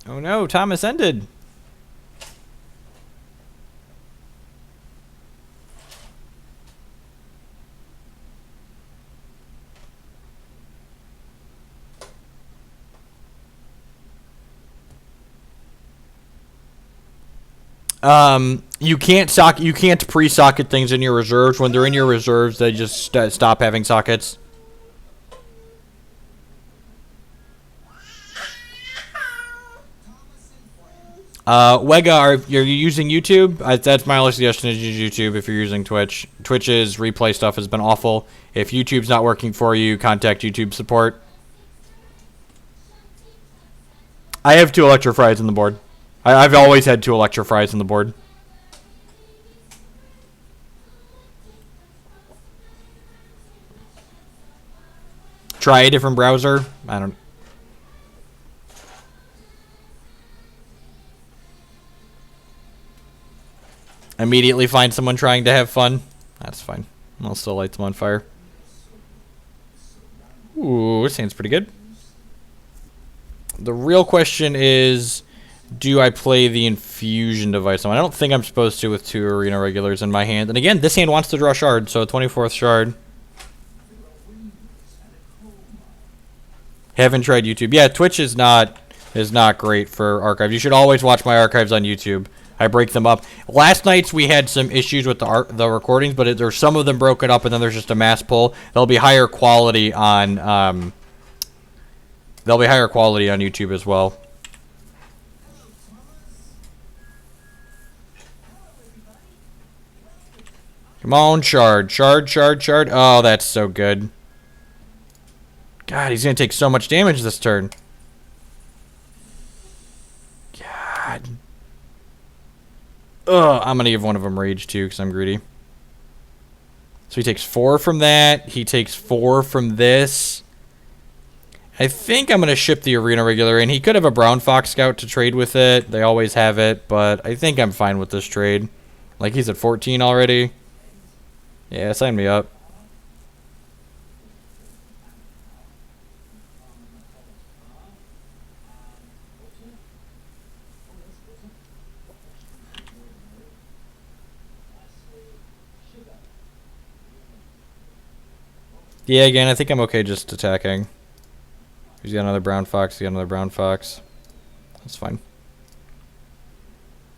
Oh no, Thomas ended. You can't pre-socket things in your reserves. When they're in your reserves, they just stop having sockets. Wega, you're using YouTube? That's my only suggestion is use YouTube if you're using Twitch. Twitch's replay stuff has been awful. If YouTube's not working for you, contact YouTube support. I have 2 Electro-Fries on the board. I've always had 2 Electro-Fries on the board. Try a different browser. I don't... Immediately find someone trying to have fun. That's fine. I'll still light them on fire. Ooh, this hand's pretty good. The real question is, do I play the infusion device on? I don't think I'm supposed to with 2 arena regulars in my hand. And again, this hand wants to draw shard, so 24th shard. Haven't tried YouTube. Yeah, Twitch is not great for archives. You should always watch my archives on YouTube. I break them up. Last night's we had some issues with the recordings, but there's some of them broken up, and then there's just a mass pull. They'll be higher quality on YouTube as well. Come on, shard. Oh, that's so good. God, he's gonna take so much damage this turn. God. Ugh, I'm gonna give one of them rage too, because I'm greedy. So he takes 4 from that. He takes 4 from this. I think I'm gonna ship the arena regular in. He could have a brown fox scout to trade with it. They always have it, but I think I'm fine with this trade. Like, he's at 14 already. Yeah, sign me up. Yeah, again, I think I'm okay just attacking. He's got another brown fox. That's fine.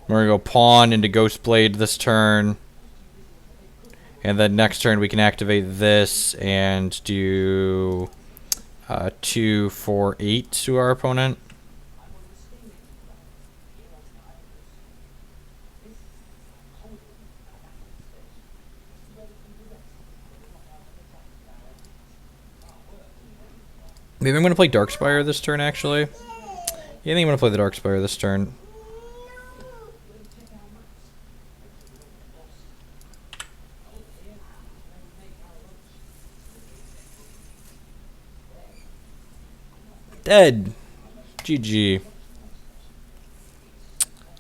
We're going to go pawn into Ghostblade this turn. And then next turn we can activate this and do 2, 4, 8 to our opponent. Maybe I'm going to play Darkspire this turn, actually. Yeah, I think I'm going to play the Darkspire this turn. Dead. GG.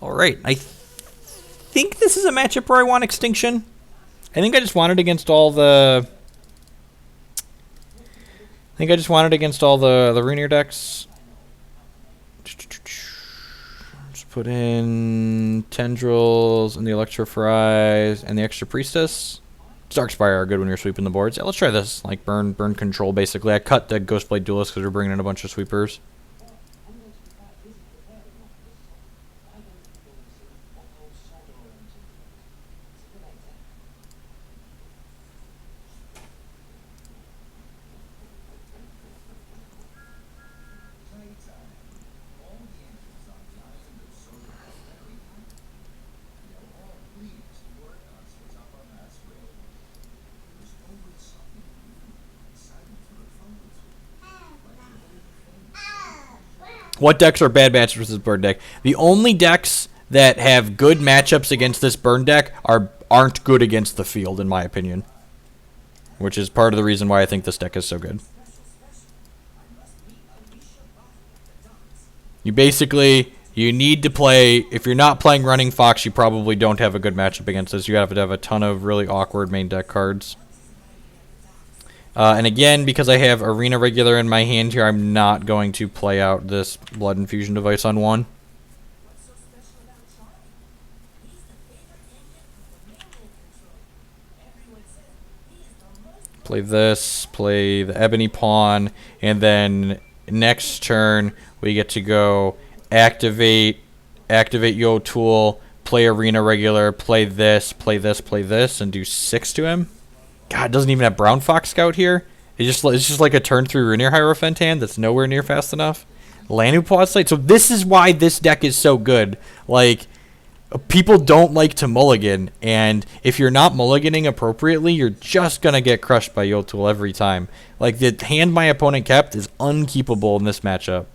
Alright, I think this is a matchup where I want Extinction. I think I just want it against all the... Ruinier decks. Just put in Tendrils and the Electro-Fries and the extra Priestess. Darkspire are good when you're sweeping the boards. Yeah, let's try this. Like, burn control, basically. I cut the Ghostblade Duelist because we're bringing in a bunch of sweepers. What decks are bad matchups with this burn deck? The only decks that have good matchups against this burn deck aren't good against the field, in my opinion. Which is part of the reason why I think this deck is so good. You need to play... If you're not playing Running Fox, you probably don't have a good matchup against this. You have to have a ton of really awkward main deck cards. And again, because I have Arena Regular in my hand here, I'm not going to play out this Blood Infusion device on 1. Play this, play the ebony pawn, and then next turn we get to go activate Yotul, play arena regular, play this, and do 6 to him. God, it doesn't even have Brown Fox Scout here. It's just like a turn 3 Rainier Hierophant hand that's nowhere near fast enough. Lanu Pause Sight. So this is why this deck is so good. Like, people don't like to mulligan, and if you're not mulliganing appropriately, you're just going to get crushed by Yotul every time. Like, the hand my opponent kept is unkeepable in this matchup.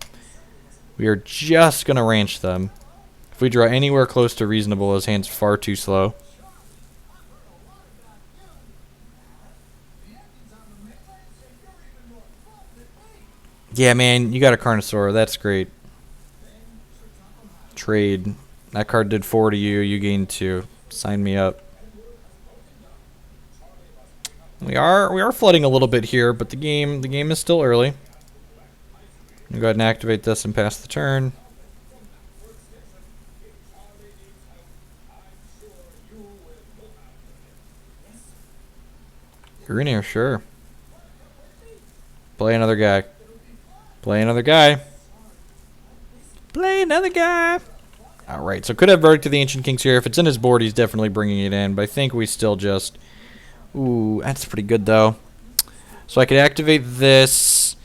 We are just going to ranch them. If we draw anywhere close to reasonable, his hand's far too slow. Yeah, man, you got a Carnosaur. That's great. Trade. That card did 4 to you. You gained 2. Sign me up. We are flooding a little bit here, but the game is still early. I'll go ahead and activate this and pass the turn. You're in here, sure. Play another guy. Play another guy. Play another guy. Alright, so could have Verdict of the Ancient Kings here. If it's in his board, he's definitely bringing it in. But I think we still just... Ooh, that's pretty good, though. So I could activate this.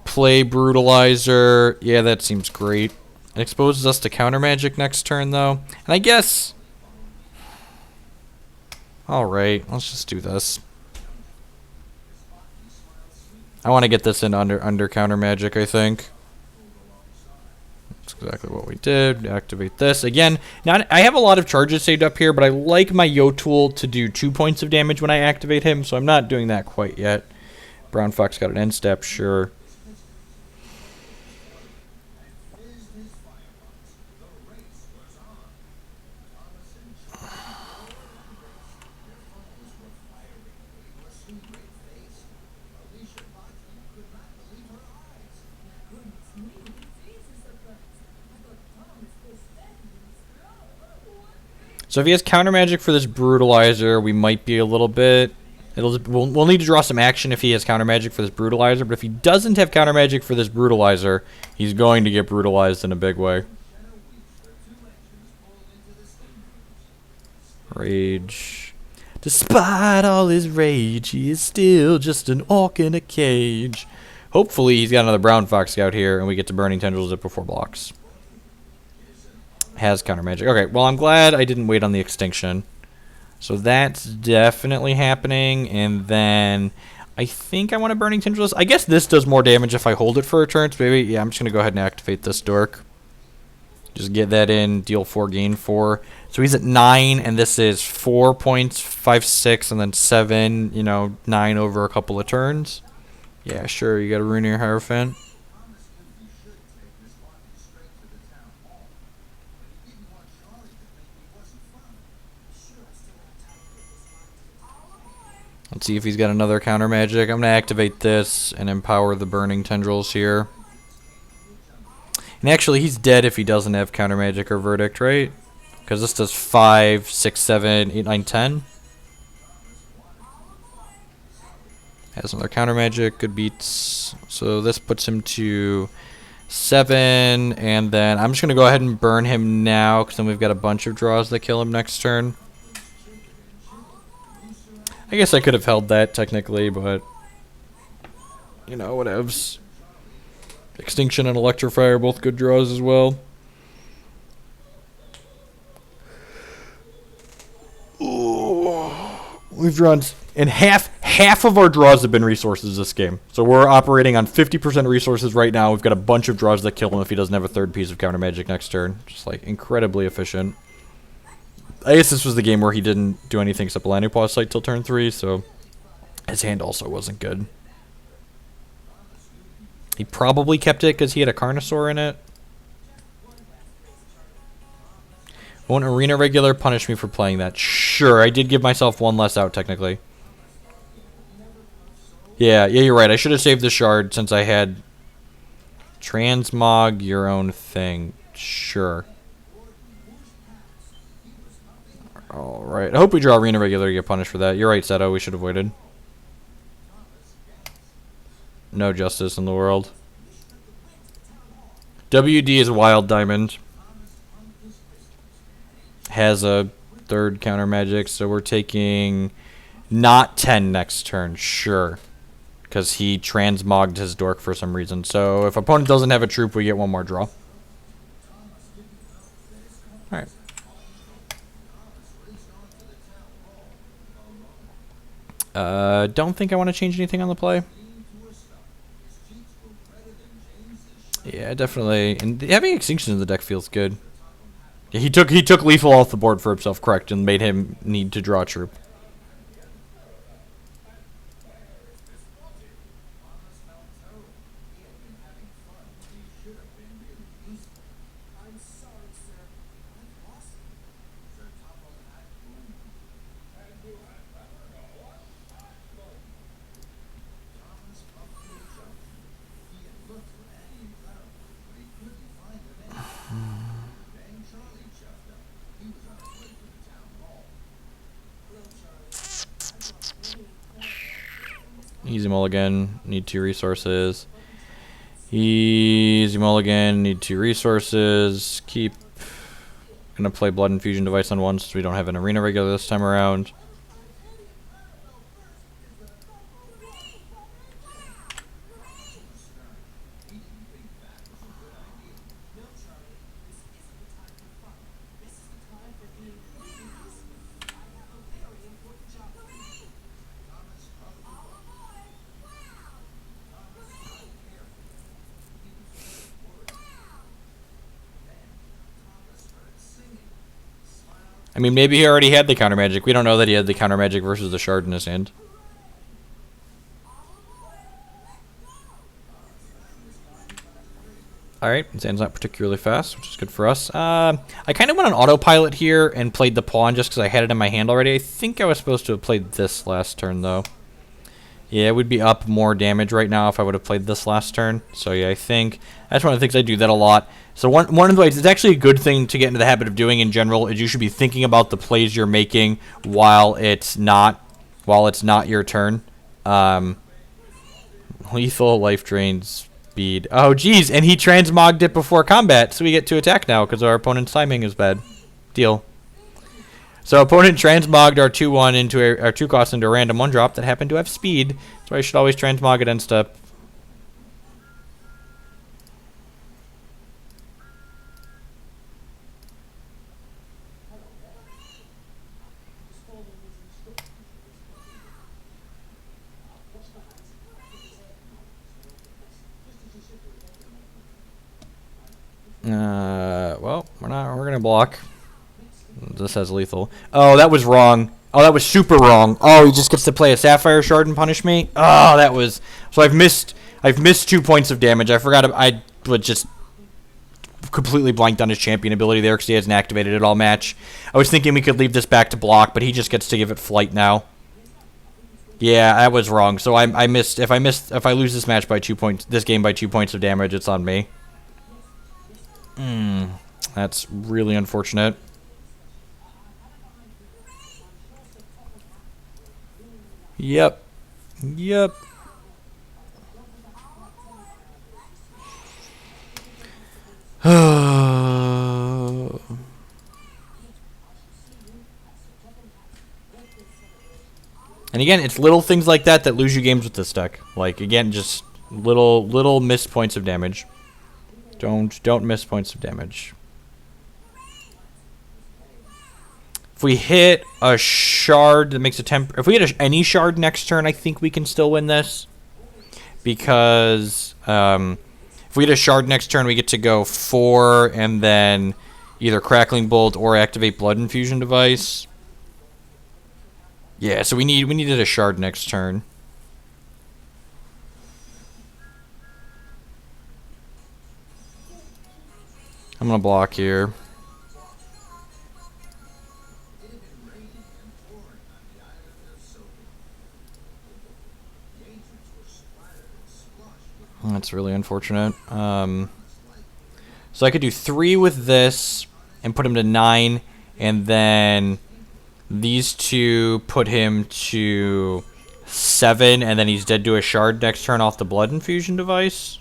Play Brutalizer. Yeah, that seems great. It exposes us to counter magic next turn, though. And I guess... Alright, let's just do this. I want to get this in under counter magic, I think. That's exactly what we did. Activate this. Again, I have a lot of charges saved up here, but I like my Yotul to do 2 points of damage when I activate him, so I'm not doing that quite yet. Brown Fox got an end step, sure. So if he has counter magic for this Brutalizer, we might be a little bit... We'll need to draw some action if he has counter magic for this Brutalizer, but if he doesn't have counter magic for this Brutalizer, he's going to get brutalized in a big way. Rage. Despite all his rage, he is still just an orc in a cage. Hopefully he's got another Brown Fox Scout here, and we get to Burning Tendrils it before blocks. Has counter magic. Okay, well, I'm glad I didn't wait on the extinction. So that's definitely happening. And then I think I want to Burning Tendrils. I guess this does more damage if I hold it for a turn. So maybe, yeah, I'm just going to go ahead and activate this dork. Just get that in, deal 4, gain 4. So he's at 9, and this is 4 points, 5, 6, and then 7, 9 over a couple of turns. Yeah, sure, you got a Rainier Hierophant. Let's see if he's got another counter magic. I'm going to activate this and empower the Burning Tendrils here. And actually, he's dead if he doesn't have counter magic or Verdict, right? Because this does 5, 6, 7, 8, 9, 10. Has another counter magic, good beats. So this puts him to 7. And then I'm just going to go ahead and burn him now, because then we've got a bunch of draws that kill him next turn. I guess I could have held that technically, but whatevs. Extinction and Electrify are both good draws as well. Ooh. We've drawn, and half of our draws have been resources this game. So we're operating on 50% resources right now. We've got a bunch of draws that kill him if he doesn't have a third piece of counter magic next turn. Just like incredibly efficient. I guess this was the game where he didn't do anything except Lanu Pause Sight till turn 3, so his hand also wasn't good. He probably kept it because he had a Carnosaur in it. Won't Arena Regular punish me for playing that? Sure, I did give myself one less out, technically. Yeah, you're right. I should have saved the shard since I had Transmog your own thing. Sure. Alright, I hope we draw Arena Regular to get punished for that. You're right, Seto, we should have waited. No justice in the world. WD is Wild Diamond. Has a third counter magic, so we're taking not 10 next turn, sure. Because he transmogged his dork for some reason. So if opponent doesn't have a troop, we get one more draw. Alright. Don't think I want to change anything on the play. Yeah, definitely. And having Extinction in the deck feels good. Yeah, he took lethal off the board for himself, correct, and made him need to draw a troop. Easy mulligan, need 2 resources. Easy mulligan, need 2 resources. Keep. Gonna play Blood Infusion Device on 1 since we don't have an arena regular this time around. I mean, maybe he already had the counter magic. We don't know that he had the counter magic versus the shard in his hand. Alright, his hand's not particularly fast, which is good for us. I kind of went on autopilot here and played the pawn just because I had it in my hand already. I think I was supposed to have played this last turn, though. Yeah, it would be up more damage right now if I would have played this last turn. So yeah, I think that's one of the things I do that a lot. So one of the ways, it's actually a good thing to get into the habit of doing in general, is you should be thinking about the plays you're making while it's not your turn. Lethal, life drain, speed. Oh geez, and he transmogged it before combat, so we get to attack now because our opponent's timing is bad. Deal. So opponent transmogged our 2/1 into our 2 cost into a random 1-drop that happened to have speed. So I should always transmog it end step. Well, we're gonna block. This has lethal. Oh, that was wrong. Oh, that was super wrong. Oh, he just gets to play a Sapphire Shard and punish me? Oh, that was... So I've missed 2 points of damage. I forgot... I would just completely blanked on his champion ability there because he hasn't activated it all match. I was thinking we could leave this back to block, but he just gets to give it flight now. Yeah, that was wrong. So I missed... If I lose this match by 2 points... This game by 2 points of damage, it's on me. That's really unfortunate. Yep. Yep. And again, it's little things like that that lose you games with this deck. Like, again, just little missed points of damage. Don't miss points of damage. If we hit a shard that makes a temp... If we hit any shard next turn, I think we can still win this. Because if we hit a shard next turn, we get to go 4 and then either Crackling Bolt or activate Blood Infusion Device. Yeah, so we needed a shard next turn. I'm going to block here. That's really unfortunate. So I could do 3 with this and put him to 9, and then these 2 put him to 7, and then he's dead to a shard next turn off the blood infusion device.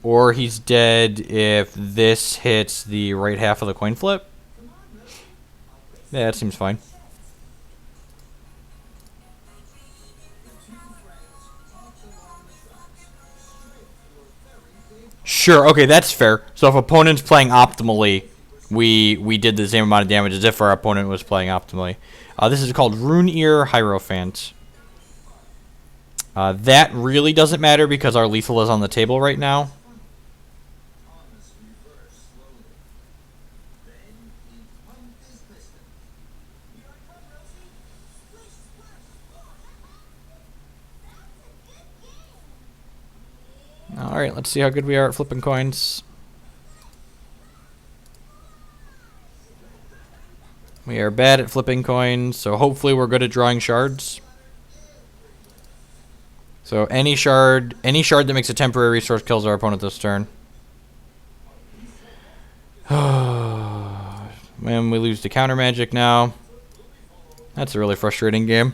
Or he's dead if this hits the right half of the coin flip. Yeah, that seems fine. Sure, okay, that's fair. So if opponent's playing optimally, we did the same amount of damage as if our opponent was playing optimally. This is called Rune Ear Hierophant. That really doesn't matter because our lethal is on the table right now. Alright, let's see how good we are at flipping coins. We are bad at flipping coins, so hopefully we're good at drawing shards. So any shard that makes a temporary resource kills our opponent this turn. Man, we lose to counter magic now. That's a really frustrating game.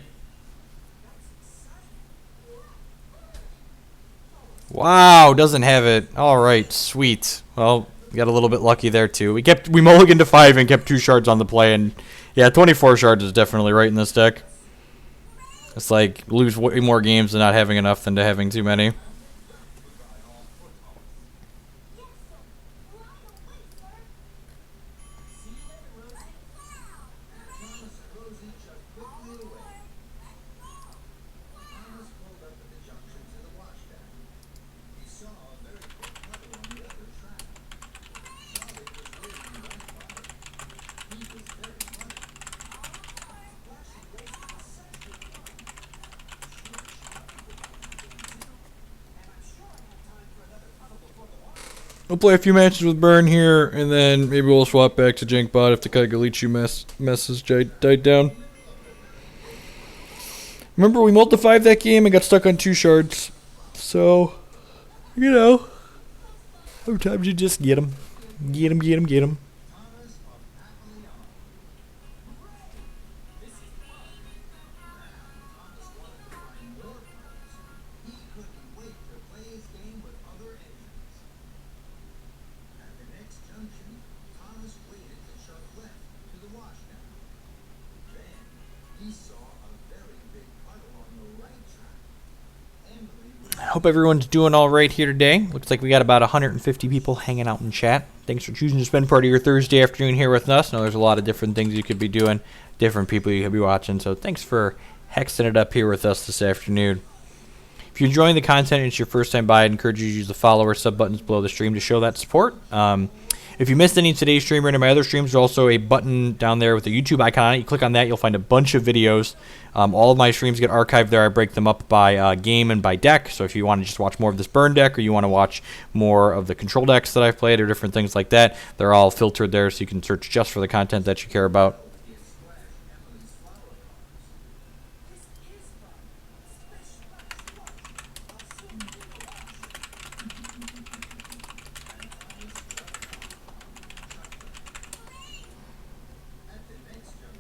Wow, doesn't have it. Alright, sweet. Well, we got a little bit lucky there too. We mulliganed to 5 and kept 2 shards on the play, and yeah, 24 shards is definitely right in this deck. It's like lose way more games to not having enough than to having too many. We'll play a few matches with Burn here, and then maybe we'll swap back to Jankbot if the Kagalichu mess has died down. Remember, we multiplied that game and got stuck on 2 shards. So, you know, sometimes you just get them. Get them, get them, get them. Hope everyone's doing all right here today. Looks like we got about 150 people hanging out in chat. Thanks for choosing to spend part of your Thursday afternoon here with us. I know there's a lot of different things you could be doing, different people you could be watching. So thanks for hexing it up here with us this afternoon. If you're enjoying the content and it's your first time by, I'd encourage you to use the follow or sub buttons below the stream to show that support. If you missed any of today's stream or any of my other streams, there's also a button down there with the YouTube icon on it. You click on that, you'll find a bunch of videos. All of my streams get archived there. I break them up by game and by deck. So if you want to just watch more of this burn deck or you want to watch more of the control decks that I've played or different things like that, they're all filtered there so you can search just for the content that you care about.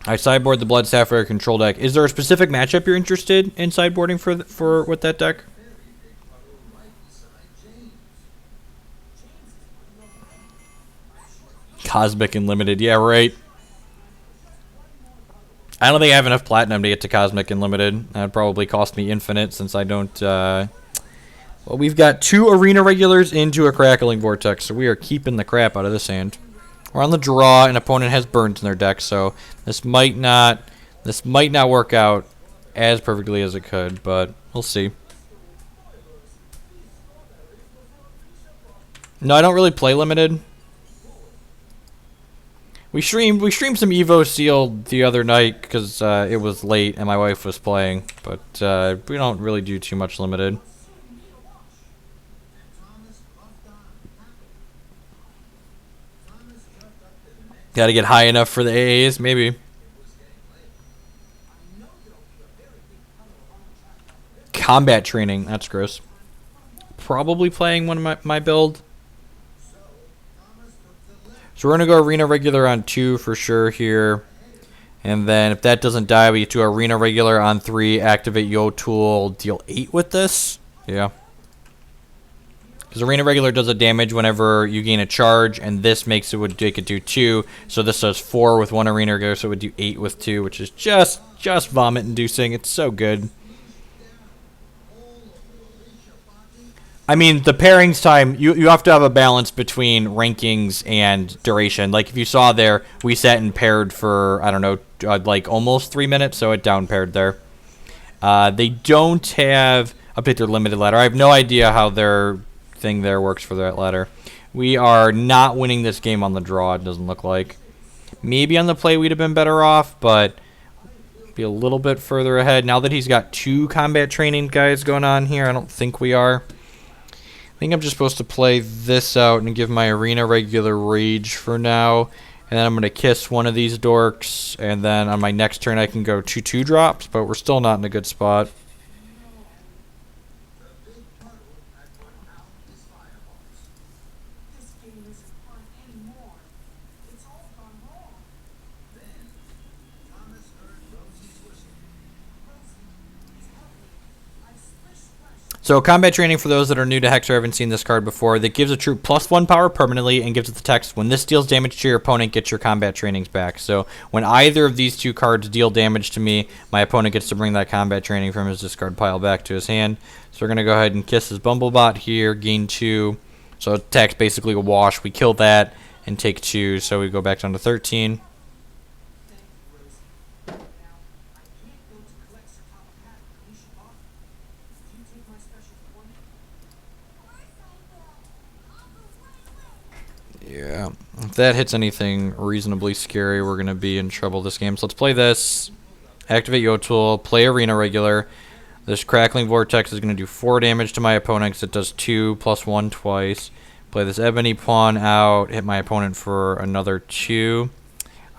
I sideboard the Blood Sapphire control deck. Is there a specific matchup you're interested in sideboarding for with that deck? Cosmic and Limited. Yeah, right. I don't think I have enough platinum to get to Cosmic and Limited. That would probably cost me infinite since I don't... well, we've got 2 Arena Regulars into a Crackling Vortex, so we are keeping the crap out of this hand. We're on the draw, and opponent has burns in their deck, so this might not work out as perfectly as it could, but we'll see. No, I don't really play Limited. We streamed some Evo Sealed the other night because it was late and my wife was playing, but we don't really do too much Limited. Got to get high enough for the AAs, maybe. Combat training, that's gross. Probably playing one of my build. So we're going to go Arena Regular on 2 for sure here. And then if that doesn't die, we get to Arena Regular on 3, activate Yotul, deal 8 with this. Yeah. Because Arena Regular does a damage whenever you gain a charge, and this makes it it could do 2. So this does 4 with 1 Arena Regular, so it would do 8 with 2, which is just vomit-inducing. It's so good. I mean, the pairings time, you have to have a balance between rankings and duration. Like, if you saw there, we sat and paired for, I don't know, like almost 3 minutes, so it down paired there. They don't have update their limited ladder. I have no idea how their thing there works for that ladder. We are not winning this game on the draw, it doesn't look like. Maybe on the play we'd have been better off, but be a little bit further ahead. Now that he's got 2 combat training guys going on here, I don't think we are. I think I'm just supposed to play this out and give my Arena Regular Rage for now. And then I'm going to kiss one of these dorks. And then on my next turn I can go 2/2 drops, but we're still not in a good spot. So combat training, for those that are new to Hex or haven't seen this card before, that gives a troop +1 power permanently and gives it the text, when this deals damage to your opponent, get your combat trainings back. So when either of these 2 cards deal damage to me, my opponent gets to bring that combat training from his discard pile back to his hand. So we're going to go ahead and kiss his Bumblebot here, gain 2. So attack's basically a wash. We kill that and take 2, so we go back down to 13. Yeah, if that hits anything reasonably scary, we're going to be in trouble this game. So let's play this, activate Yotul, play Arena Regular. This Crackling Vortex is going to do 4 damage to my opponent because it does 2 + 1 twice. Play this Ebony Pawn out, hit my opponent for another 2.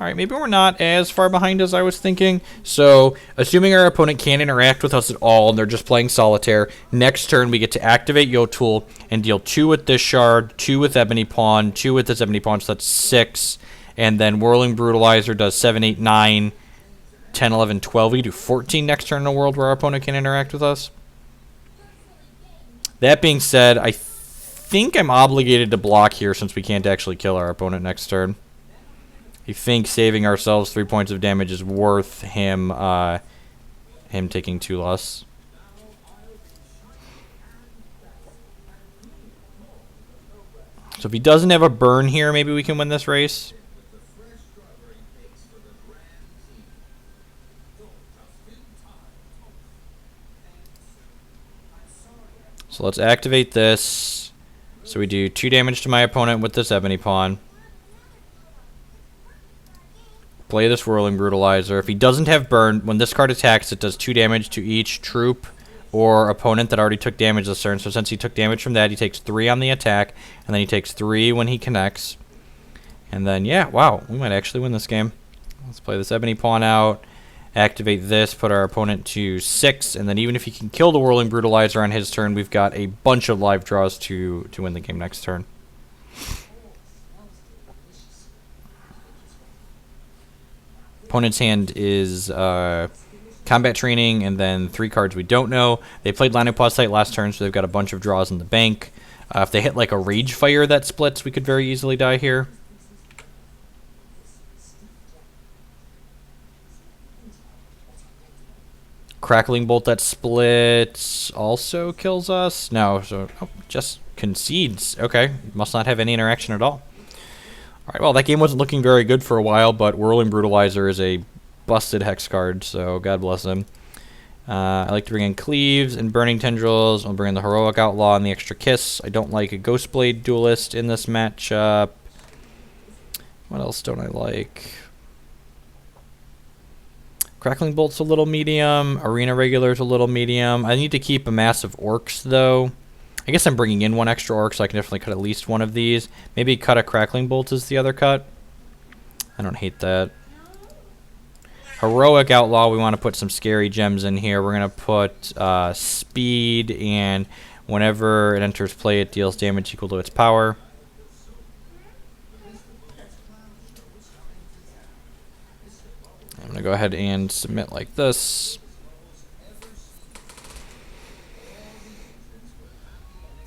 Alright, maybe we're not as far behind as I was thinking. So, assuming our opponent can't interact with us at all, and they're just playing Solitaire, next turn we get to activate Yotul and deal 2 with this shard, 2 with Ebony Pawn, 2 with this Ebony Pawn, so that's 6. And then Whirling Brutalizer does 7, 8, 9, 10, 11, 12. We can do 14 next turn in a world where our opponent can interact with us. That being said, I think I'm obligated to block here since we can't actually kill our opponent next turn. I think saving ourselves 3 points of damage is worth him taking 2 less. So if he doesn't have a burn here, maybe we can win this race. So let's activate this. So we do 2 damage to my opponent with this Ebony Pawn. Play this Whirling Brutalizer. If he doesn't have burn, when this card attacks, it does 2 damage to each troop or opponent that already took damage this turn. So since he took damage from that, he takes 3 on the attack, and then he takes 3 when he connects. And then, yeah, wow, we might actually win this game. Let's play this Ebony Pawn out, activate this, put our opponent to 6, and then even if he can kill the Whirling Brutalizer on his turn, we've got a bunch of live draws to win the game next turn. Opponent's hand is combat training and then 3 cards we don't know. They played Line of Sight last turn, so they've got a bunch of draws in the bank. If they hit like a Rage Fire that splits, we could very easily die here. Crackling Bolt that splits also kills us. No, so just concedes. Okay, must not have any interaction at all. Alright, well, that game wasn't looking very good for a while, but Whirling Brutalizer is a busted Hex card, so God bless him. I like to bring in Cleaves and Burning Tendrils. I'll bring in the Heroic Outlaw and the extra Kiss. I don't like a Ghostblade Duelist in this matchup. What else don't I like? Crackling Bolt's a little medium. Arena Regular's a little medium. I need to keep a Massive Orcs, though. I guess I'm bringing in 1 extra Orc, so I can definitely cut at least 1 of these. Maybe cut a Crackling Bolt is the other cut. I don't hate that. Heroic Outlaw, we want to put some scary gems in here. We're going to put Speed, and whenever it enters play, it deals damage equal to its power. I'm going to go ahead and submit like this.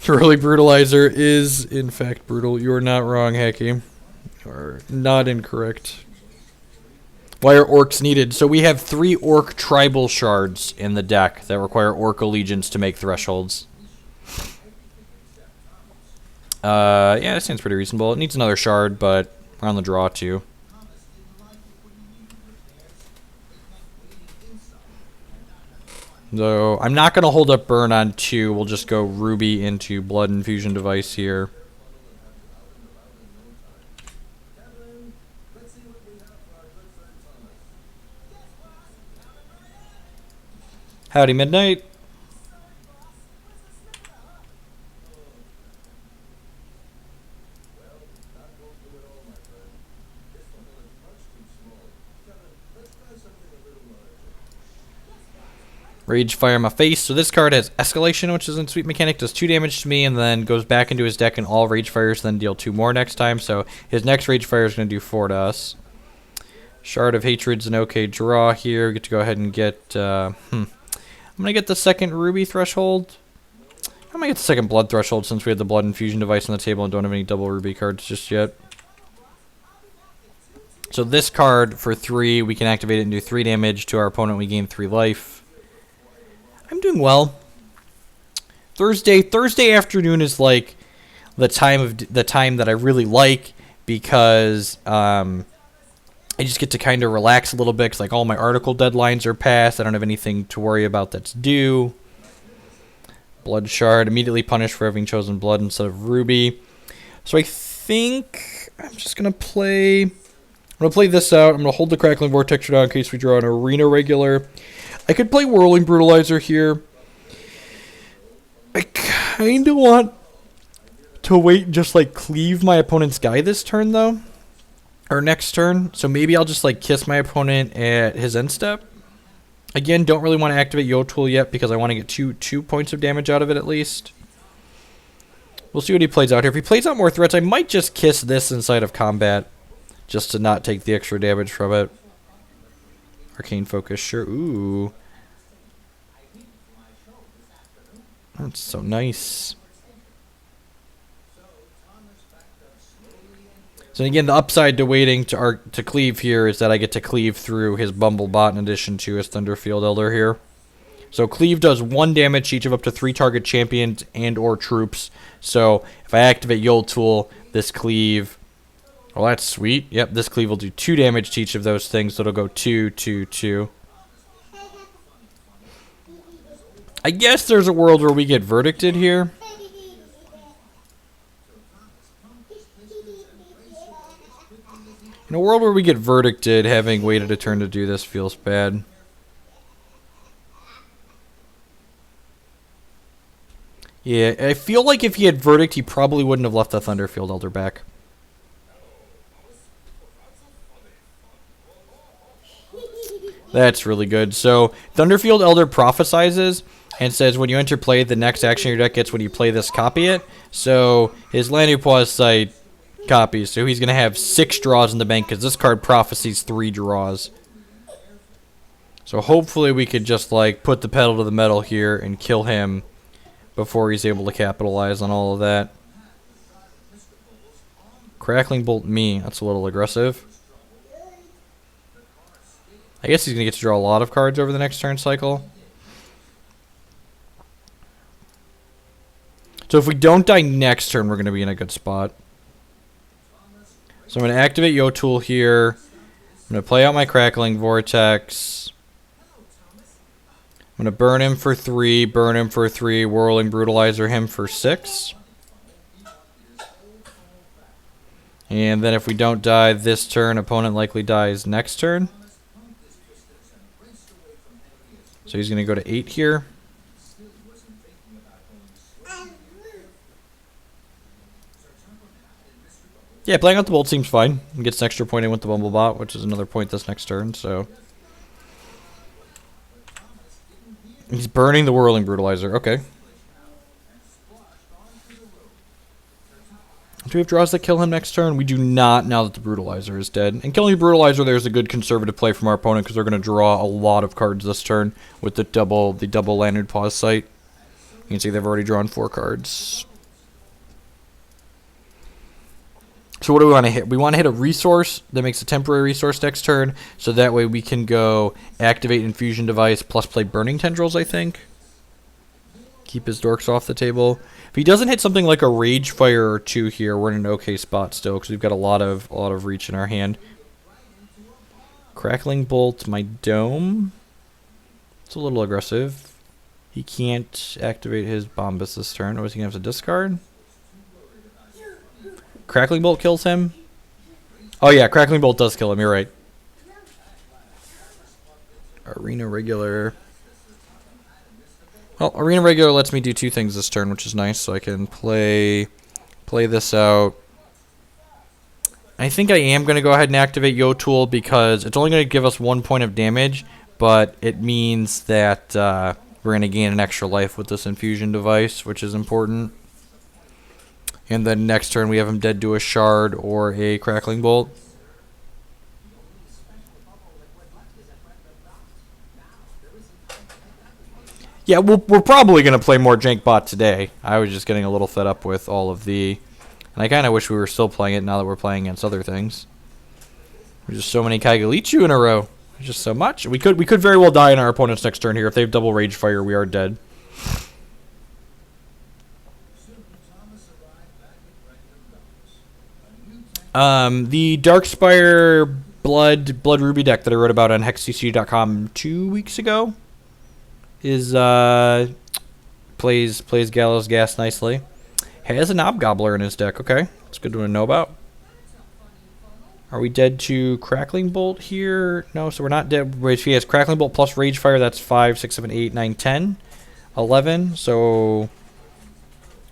Early Brutalizer is, in fact, brutal. You are not wrong, Hacky. You are not incorrect. Why are orcs needed? So we have 3 orc tribal shards in the deck that require orc allegiance to make thresholds. Yeah, that seems pretty reasonable. It needs another shard, but we're on the draw too. So I'm not going to hold up burn on 2. We'll just go ruby into blood infusion device here. Howdy, Midnight. Rage Fire in my face. So this card has Escalation, which is a sweet mechanic. Does 2 damage to me and then goes back into his deck and all Rage Fires then deal 2 more next time. So his next Rage Fire is going to do 4 to us. Shard of Hatred's an okay draw here. We get to go ahead and get... I'm going to get the second Ruby Threshold. I'm going to get the second Blood Threshold since we have the Blood Infusion device on the table and don't have any double Ruby cards just yet. So this card, for 3, we can activate it and do 3 damage. To our opponent, we gain 3 life. I'm doing well. Thursday afternoon is like the time that I really like because I just get to kind of relax a little bit because like all my article deadlines are passed. I don't have anything to worry about that's due. Blood Shard, immediately punished for having chosen blood instead of ruby. So I think I'm just gonna play. I'm gonna play this out. I'm gonna hold the Crackling Vortex down in case we draw an Arena regular. I could play Whirling Brutalizer here. I kind of want to wait and just like cleave my opponent's guy this turn though. Or next turn. So maybe I'll just like kiss my opponent at his end step. Again, don't really want to activate Yotul yet because I want to get two points of damage out of it at least. We'll see what he plays out here. If he plays out more threats, I might just kiss this inside of combat. Just to not take the extra damage from it. Arcane Focus, sure. Ooh. That's so nice. So again, the upside to waiting to cleave here is that I get to cleave through his Bumblebot in addition to his Thunderfield Elder here. So cleave does 1 damage to each of up to 3 target champions and or troops. So if I activate Yotul, this cleave... Well, that's sweet. Yep, this cleave will do 2 damage to each of those things, so it'll go 2, 2, 2. I guess there's a world where we get verdicted here. In a world where we get verdicted, having waited a turn to do this feels bad. Yeah, I feel like if he had verdict, he probably wouldn't have left the Thunderfield Elder back. That's really good. So, Thunderfield Elder prophesizes and says when you enter play, the next action your deck gets when you play this, copy it. So, his Laniupois site copies. So, he's going to have 6 draws in the bank because this card prophesies 3 draws. So, hopefully we could just, like, put the pedal to the metal here and kill him before he's able to capitalize on all of that. Crackling Bolt me. That's a little aggressive. I guess he's going to get to draw a lot of cards over the next turn cycle. So if we don't die next turn, we're going to be in a good spot. So I'm going to activate Yotul here. I'm going to play out my Crackling Vortex. I'm going to burn him for 3, burn him for 3, Whirling Brutalizer him for 6. And then if we don't die this turn, opponent likely dies next turn. So he's going to go to 8 here. Yeah, playing out the bolt seems fine. He gets an extra point in with the Bumblebot, which is another point this next turn, so... He's burning the Whirling Brutalizer. Okay. Do we have draws that kill him next turn? We do not, now that the Brutalizer is dead. And killing the Brutalizer there is a good conservative play from our opponent because they're going to draw a lot of cards this turn with the double Lanyard Pause Sight. You can see they've already drawn 4 cards. So what do we want to hit? We want to hit a resource that makes a temporary resource next turn, so that way we can go activate Infusion Device plus play Burning Tendrils, I think. Keep his dorks off the table. If he doesn't hit something like a Rage Fire or 2 here, we're in an okay spot still because we've got a lot of reach in our hand. Crackling Bolt, my Dome. It's a little aggressive. He can't activate his Bombus this turn. Or is he going to have to discard? Crackling Bolt kills him? Oh yeah, Crackling Bolt does kill him, you're right. Arena Regular. Well, Arena Regular lets me do 2 things this turn, which is nice, so I can play this out. I think I am going to go ahead and activate Yotul because it's only going to give us 1 point of damage, but it means that we're going to gain an extra life with this Infusion Device, which is important. And then next turn we have him dead to a Shard or a Crackling Bolt. Yeah, we're probably going to play more Jankbot today. I was just getting a little fed up with all of the... And I kind of wish we were still playing it now that we're playing against other things. There's just so many Kaigalichu in a row. There's just so much. We could very well die in our opponent's next turn here. If they have double Rage Fire, we are dead. The Darkspire Blood Ruby deck that I wrote about on hexcc.com 2 weeks ago is plays Gallows Gas nicely. Has a Knobgobbler in his deck. Okay, it's good to know about. Are we dead to Crackling Bolt here? No, so we're not dead. If he has Crackling Bolt plus Rage Fire, that's 5, 6, 7, 8, 9, 10, 11. So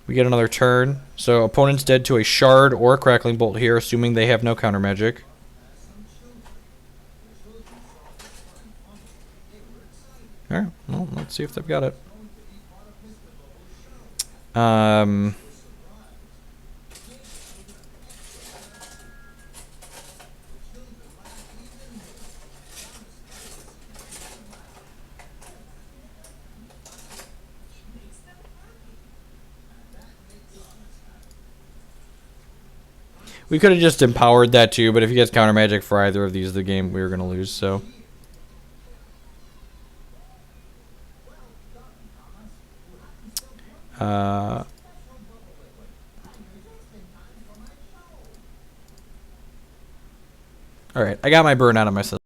we get another turn. So opponent's dead to a Shard or a Crackling Bolt here, assuming they have no counter magic. Alright, well, let's see if they've got it. We could have just empowered that too, but if he gets counter magic for either of these, the game we were going to lose, so... Alright, I got my burn out of my system.